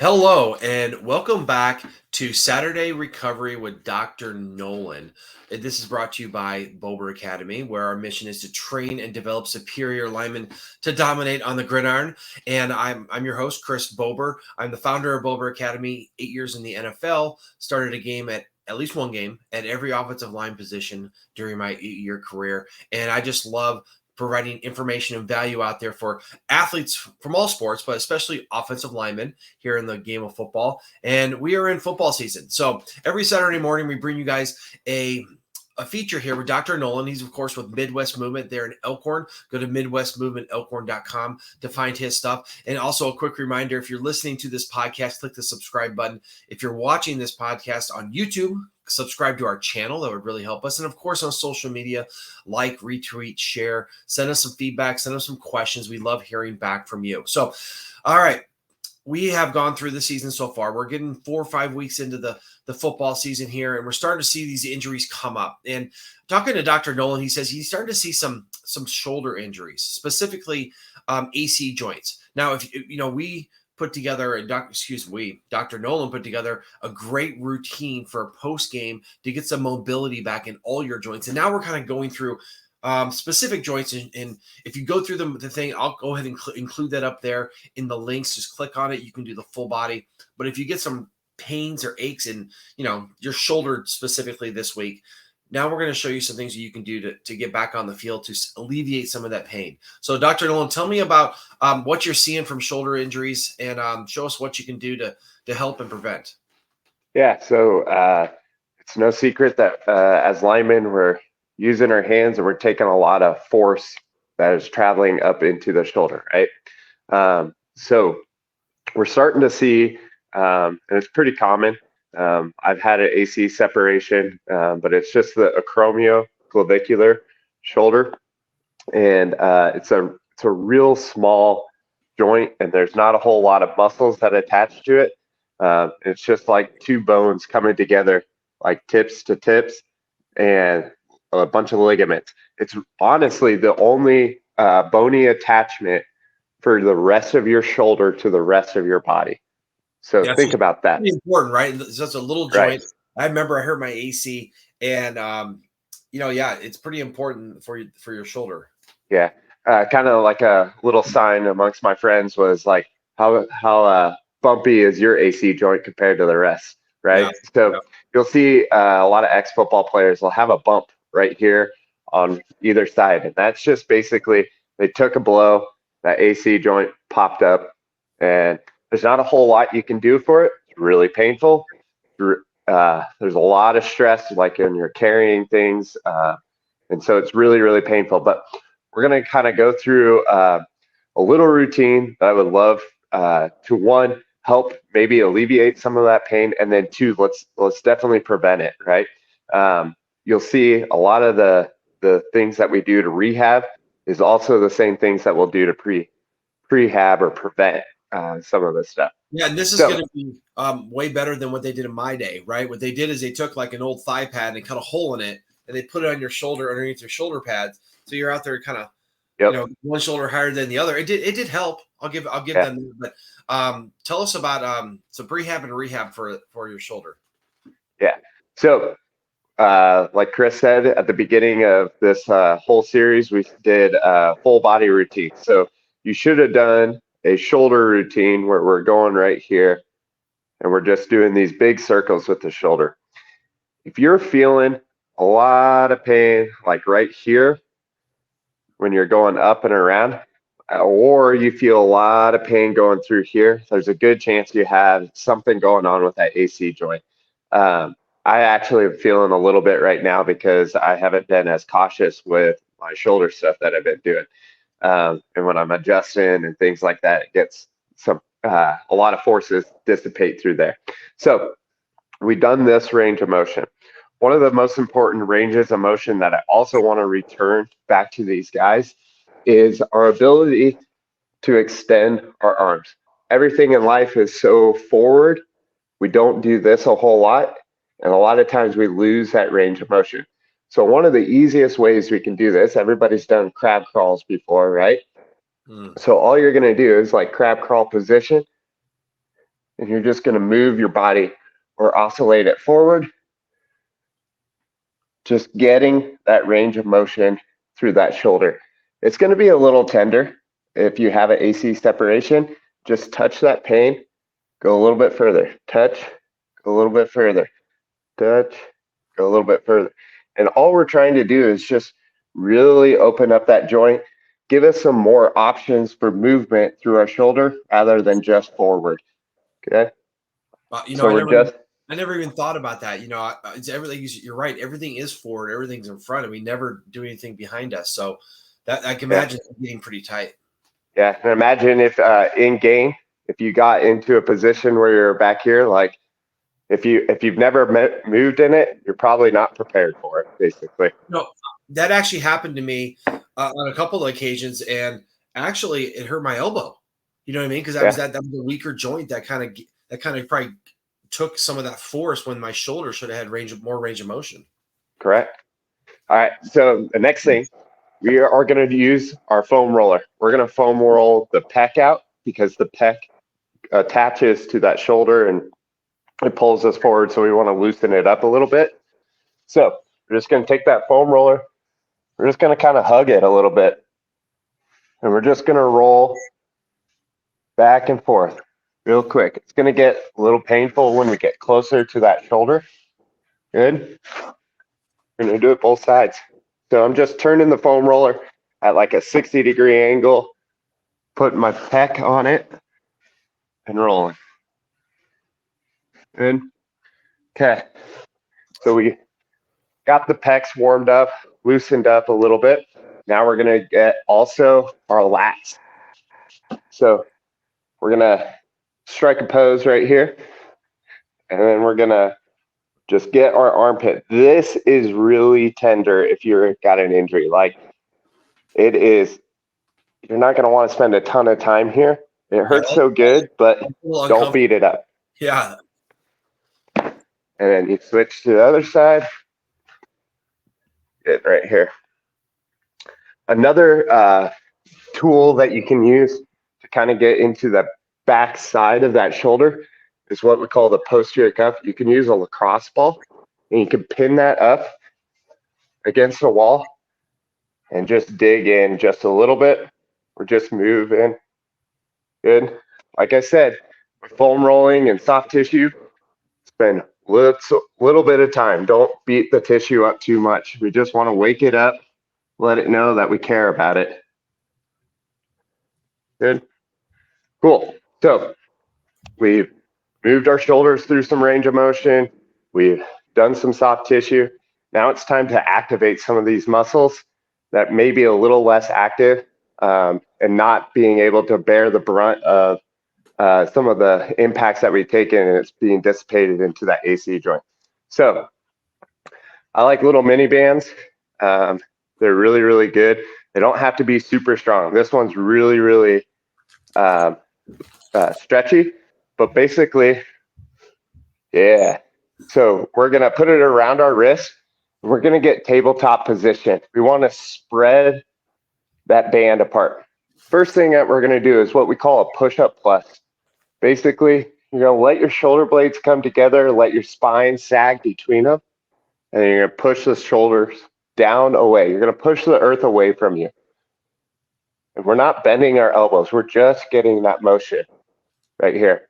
Hello, and welcome back to Saturday Recovery with Dr. Nolan. This is brought to you by Bober Academy, where our mission is to train and develop superior linemen to dominate on the gridiron. And I'm your host, Chris Bober. I'm the founder of Bober Academy, 8 years in the NFL, started a game at least one game at every offensive line position during my 8-year career. And I just love providing information and value out there for athletes from all sports, but especially offensive linemen here in the game of football. And we are in football season. So every Saturday morning, we bring you guys a feature here with Dr. Nolan. He's, of course, with Midwest Movement there in Elkhorn. Go to MidwestMovementElkhorn.com to find his stuff. And also a quick reminder, if you're listening to this podcast, click the subscribe button. If you're watching this podcast on YouTube, subscribe to our channel. That would really help us. And of course, on social media, like, retweet, share, send us some feedback, send us some questions. We love hearing back from you. So, all right. We have gone through the season so far. We're getting 4 or 5 weeks into the football season here, and we're starting to see these injuries come up. And talking to Dr. Nolan, he says he's starting to see some shoulder injuries, specifically AC joints. Now, if you know, we put together Dr. Nolan put together a great routine for a post game to get some mobility back in all your joints. And now we're kind of going through specific joints. And if you go through the thing, I'll go ahead and include that up there in the links. Just click on it. You can do the full body. But if you get some pains or aches in, your shoulder specifically this week, now we're going to show you some things that you can do to get back on the field to alleviate some of that pain. So Dr. Nolan, tell me about what you're seeing from shoulder injuries and show us what you can do to help and prevent. Yeah, so it's no secret that as linemen, we're using our hands and we're taking a lot of force that is traveling up into the shoulder, right? So we're starting to see, and it's pretty common. I've had an AC separation, but it's just the acromioclavicular shoulder, and it's a real small joint, and there's not a whole lot of muscles that attach to it. It's just like two bones coming together, like tips to tips, and a bunch of ligaments. It's honestly the only bony attachment for the rest of your shoulder to the rest of your body. So think about that. Pretty important, right? It's just a little joint. Right. I remember I hurt my AC, and it's pretty important for your shoulder. Yeah, kind of like a little sign amongst my friends was like, how bumpy is your AC joint compared to the rest, right? Yeah. So you'll see a lot of ex-football players will have a bump right here on either side, and that's just basically they took a blow, that AC joint popped up, and there's not a whole lot you can do for it. It's really painful. There's a lot of stress, like when you're carrying things, and so it's really, really painful. But we're going to kind of go through a little routine that I would love to, one, help maybe alleviate some of that pain, and then two, let's definitely prevent it, right? You'll see a lot of the things that we do to rehab is also the same things that we'll do to prehab or prevent some of this stuff. Yeah, and this is going to be way better than what they did in my day, right? What they did is they took like an old thigh pad and cut a hole in it, and they put it on your shoulder underneath your shoulder pads. So you're out there kind of, one shoulder higher than the other. It did help. I'll give them. But tell us about some prehab and rehab for your shoulder. Yeah. So like Chris said at the beginning of this whole series, we did a full body routine. So you should have done a shoulder routine where we're going right here and we're just doing these big circles with the shoulder. If you're feeling a lot of pain, like right here, when you're going up and around, or you feel a lot of pain going through here, there's a good chance you have something going on with that AC joint. I actually am feeling a little bit right now because I haven't been as cautious with my shoulder stuff that I've been doing. And when I'm adjusting and things like that, it gets a lot of forces dissipate through there. So we've done this range of motion. One of the most important ranges of motion that I also want to return back to these guys is our ability to extend our arms. Everything in life is so forward. We don't do this a whole lot. And a lot of times we lose that range of motion. So one of the easiest ways we can do this, everybody's done crab crawls before, right? So all you're going to do is like crab crawl position, and you're just going to move your body or oscillate it forward, just getting that range of motion through that shoulder. It's going to be a little tender if you have an AC separation. Just touch that pain, go a little bit further, touch, go a little bit further, touch, go a little bit further. And all we're trying to do is just really open up that joint, give us some more options for movement through our shoulder rather than just forward. Okay. So I never even thought about that. It's everything. You're right. Everything is forward. Everything's in front, and we never do anything behind us. So that I can imagine getting pretty tight. Yeah, and imagine if in game, if you got into a position where you're back here, like if you've never moved in it, you're probably not prepared for it. Basically. No, that actually happened to me on a couple of occasions, and actually it hurt my elbow. You know what I mean? Because that was a weaker joint that kind of probably took some of that force when my shoulder should have had more range of motion. Correct. All right. So the next thing, we are going to use our foam roller. We're going to foam roll the pec out because the pec attaches to that shoulder and it pulls us forward. So we want to loosen it up a little bit. So we're just going to take that foam roller. We're just going to kind of hug it a little bit. And we're just going to roll back and forth real quick. It's going to get a little painful when we get closer to that shoulder. Good. We're going to do it both sides. So I'm just turning the foam roller at like a 60-degree angle, putting my pec on it, and rolling. Good. Okay. So we got the pecs warmed up, loosened up a little bit. Now we're going to get also our lats. So we're going to strike a pose right here, and then we're going to just get our armpit. This is really tender if you've got an injury. Like it is, you're not going to want to spend a ton of time here. It hurts so good, but don't beat it up. Yeah. And then you switch to the other side. Get right here. Another tool that you can use to kind of get into the back side of that shoulder is what we call the posterior cuff. You can use a lacrosse ball and you can pin that up against the wall and just dig in just a little bit or just move in. Good. Like I said, with foam rolling and soft tissue, spend little bit of time. Don't beat the tissue up too much. We just want to wake it up, let it know that we care about it. Good. Cool. So we've moved our shoulders through some range of motion. We've done some soft tissue. Now it's time to activate some of these muscles that may be a little less active and not being able to bear the brunt of some of the impacts that we've taken, and it's being dissipated into that AC joint. So I like little mini bands. They're really, really good. They don't have to be super strong. This one's really, really stretchy, but basically, yeah. So we're gonna put it around our wrist. We're gonna get tabletop position. We want to spread that band apart. First thing that we're gonna do is what we call a push-up plus. Basically, you're gonna let your shoulder blades come together, let your spine sag between them, and then you're gonna push the shoulders down away. You're gonna push the earth away from you. And we're not bending our elbows. We're just getting that motion right here.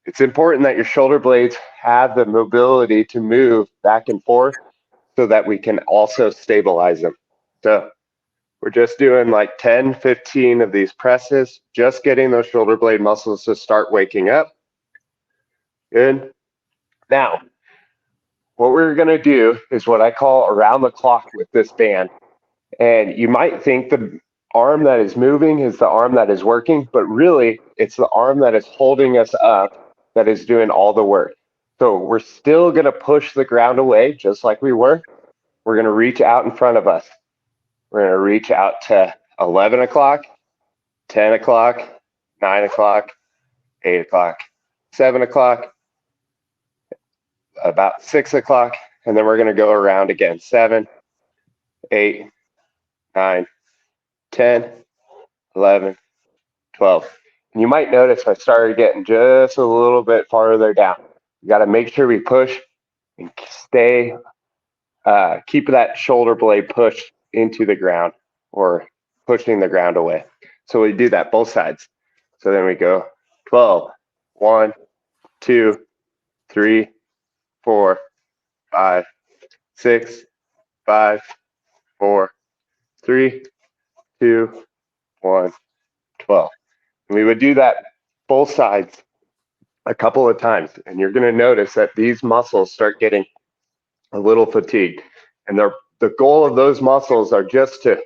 It's important that your shoulder blades have the mobility to move back and forth so that we can also stabilize them. So we're just doing like 10, 15 of these presses, just getting those shoulder blade muscles to start waking up. Good. Now, what we're going to do is what I call around the clock with this band. And you might think the arm that is moving is the arm that is working, but really it's the arm that is holding us up that is doing all the work. So we're still going to push the ground away just like we were. We're going to reach out in front of us. We're going to reach out to 11 o'clock, 10 o'clock, 9 o'clock, 8 o'clock, 7 o'clock, about 6 o'clock, and then we're going to go around again. 7, 8, 9, 10, 11, 12. And you might notice I started getting just a little bit farther down. You got to make sure we push and stay, keep that shoulder blade pushed into the ground or pushing the ground away. So we do that both sides. So then we go 12, 1, 2, 3, 4, 5, 6, 5, 4, 3, 2, 1, 12. And we would do that both sides a couple of times. And you're going to notice that these muscles start getting a little fatigued. And the goal of those muscles are just to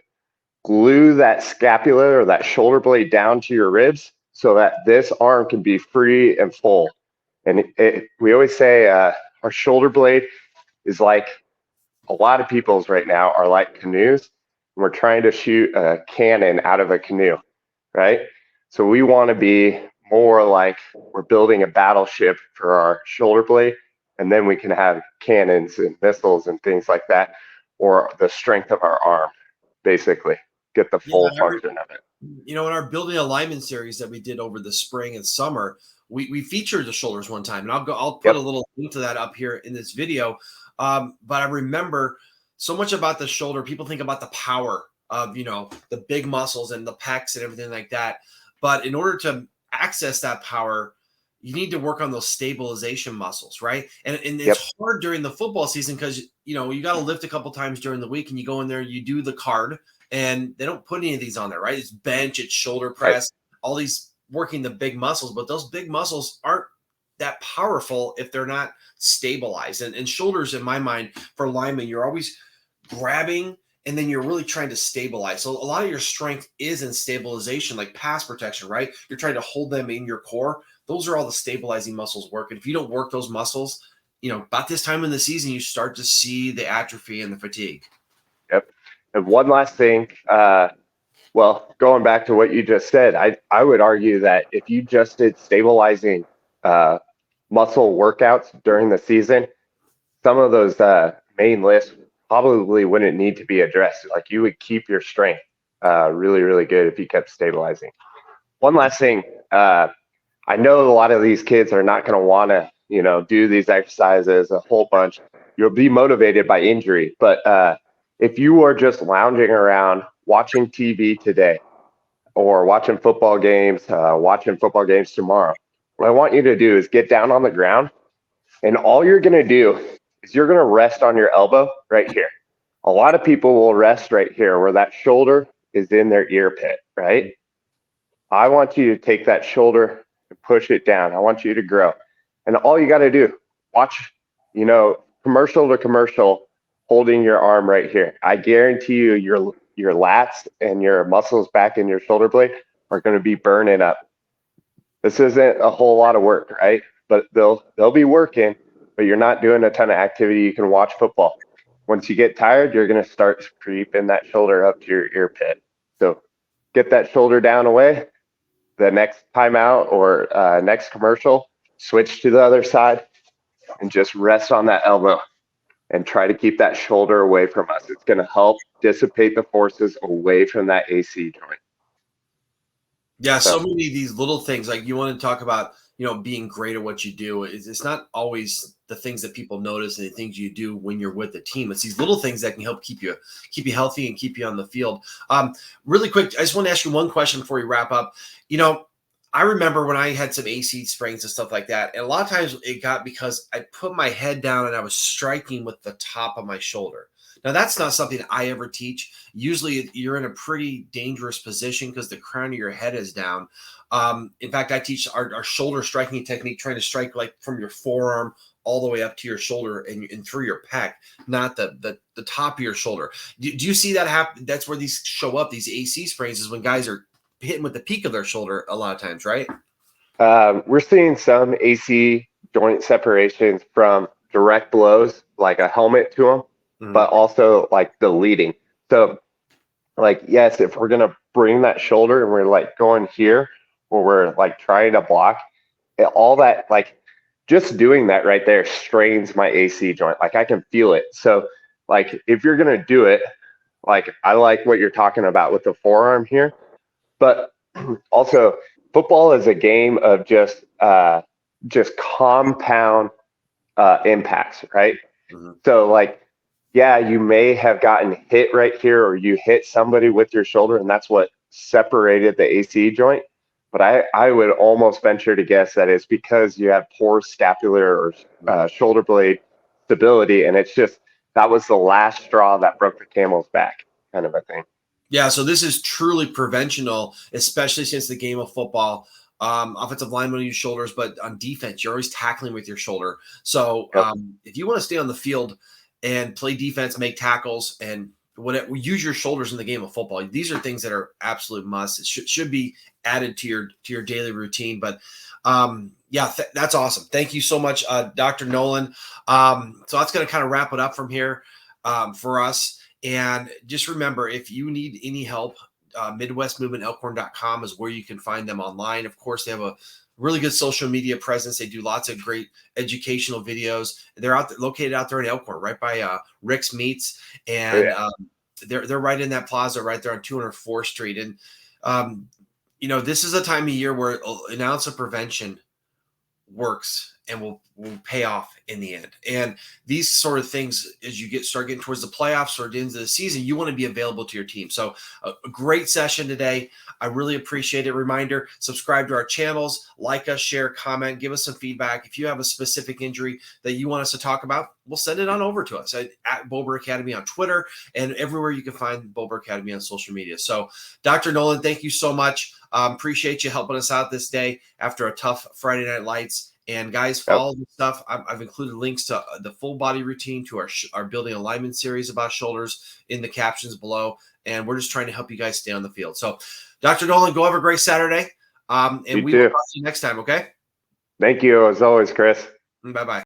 glue that scapula or that shoulder blade down to your ribs so that this arm can be free and full. And we always say our shoulder blade is like a lot of people's right now are like canoes. And we're trying to shoot a cannon out of a canoe, right? So we want to be more like we're building a battleship for our shoulder blade, and then we can have cannons and missiles and things like that, or the strength of our arm, basically, get the full function of it. In our building a lineman series that we did over the spring and summer, we featured the shoulders one time, and I'll put a little link to that up here in this video. But I remember so much about the shoulder. People think about the power of the big muscles and the pecs and everything like that. But in order to access that power, you need to work on those stabilization muscles, right? And it's hard during the football season because you got to lift a couple times during the week, and you go in there, you do the card, and they don't put any of these on there, right? It's bench, it's shoulder press, all these working the big muscles, but those big muscles aren't that powerful if they're not stabilized. And shoulders, in my mind, for linemen, you're always grabbing and then you're really trying to stabilize. So a lot of your strength is in stabilization, like pass protection, right? You're trying to hold them in your core. Those are all the stabilizing muscles work. And if you don't work those muscles, about this time in the season, you start to see the atrophy and the fatigue. Yep. And one last thing, going back to what you just said, I would argue that if you just did stabilizing muscle workouts during the season, some of those main lists probably wouldn't need to be addressed. Like you would keep your strength really, really good if you kept stabilizing. One last thing, I know a lot of these kids are not going to want to, do these exercises a whole bunch. You'll be motivated by injury, but if you are just lounging around watching TV today or watching football games tomorrow, what I want you to do is get down on the ground, and all you're going to do is you're going to rest on your elbow right here. A lot of people will rest right here where that shoulder is in their ear pit, right? I want you to take that shoulder and push it down. I want you to grow. And all you got to do, watch, commercial to commercial, holding your arm right here. I guarantee you your lats and your muscles back in your shoulder blade are going to be burning up. This isn't a whole lot of work, right? But they'll be working, but you're not doing a ton of activity. You can watch football. Once you get tired, you're going to start creeping that shoulder up to your ear pit. So get that shoulder down away. The next timeout or next commercial, switch to the other side and just rest on that elbow and try to keep that shoulder away from us. It's going to help dissipate the forces away from that AC joint. Yeah, so many of these little things, like you want to talk about, being great at what you do. It's not always the things that people notice and the things you do when you're with the team. It's these little things that can help keep you healthy and keep you on the field. Really quick, I just want to ask you one question before we wrap up. I remember when I had some AC sprains and stuff like that, and a lot of times it got because I put my head down and I was striking with the top of my shoulder. Now, that's not something I ever teach. Usually you're in a pretty dangerous position because the crown of your head is down. In fact, I teach our shoulder striking technique, trying to strike like from your forearm all the way up to your shoulder and through your pec, not the top of your shoulder. Do you see that happen? That's where these show up, these AC sprains, is when guys are hitting with the peak of their shoulder a lot of times, right? We're seeing some AC joint separations from direct blows, like a helmet to them, but also like the leading. So like, yes, if we're going to bring that shoulder and we're like going here where we're like trying to block, all that, like just doing that right there strains my AC joint. Like I can feel it. So like if you're going to do it, like I like what you're talking about with the forearm here, but also football is a game of just compound impacts, right? Mhm. So like, yeah, you may have gotten hit right here, or you hit somebody with your shoulder, and that's what separated the AC joint. But I would almost venture to guess that it's because you have poor scapular or shoulder blade stability, and it's just that was the last straw that broke the camel's back, kind of a thing. Yeah, so this is truly preventional, especially since the game of football, offensive linemen use shoulders, but on defense, you're always tackling with your shoulder. So Yep. if you want to stay on the field and play defense, make tackles, and whatever, use your shoulders in the game of football. These are things that are absolute must. It should be added to your daily routine. But yeah, that's awesome. Thank you so much, Dr. Nolan. So that's going to kind of wrap it up from here for us. And just remember, if you need any help, MidwestMovementElkhorn.com is where you can find them online. Of course, they have a really good social media presence. They do lots of great educational videos. They're located out there in Elkhorn, right by Rick's Meats, and they're right in that plaza right there on 204th Street. And this is a time of year where an ounce of prevention works and will pay off in the end. And these sort of things, as you start getting towards the playoffs or the end of the season, you want to be available to your team. So a great session today. I really appreciate it. Reminder, subscribe to our channels, like us, share, comment, give us some feedback. If you have a specific injury that you want us to talk about, we'll send it on over to us at Bober Academy on Twitter and everywhere you can find Bober Academy on social media. So Dr. Nolan, thank you so much. Appreciate you helping us out this day after a tough Friday Night Lights. And guys, follow the stuff. I've included links to the full body routine, to our building alignment series about shoulders in the captions below. And we're just trying to help you guys stay on the field. So Dr. Nolan, go have a great Saturday. And we will talk to you next time. Okay. Thank you as always, Chris. Bye-bye.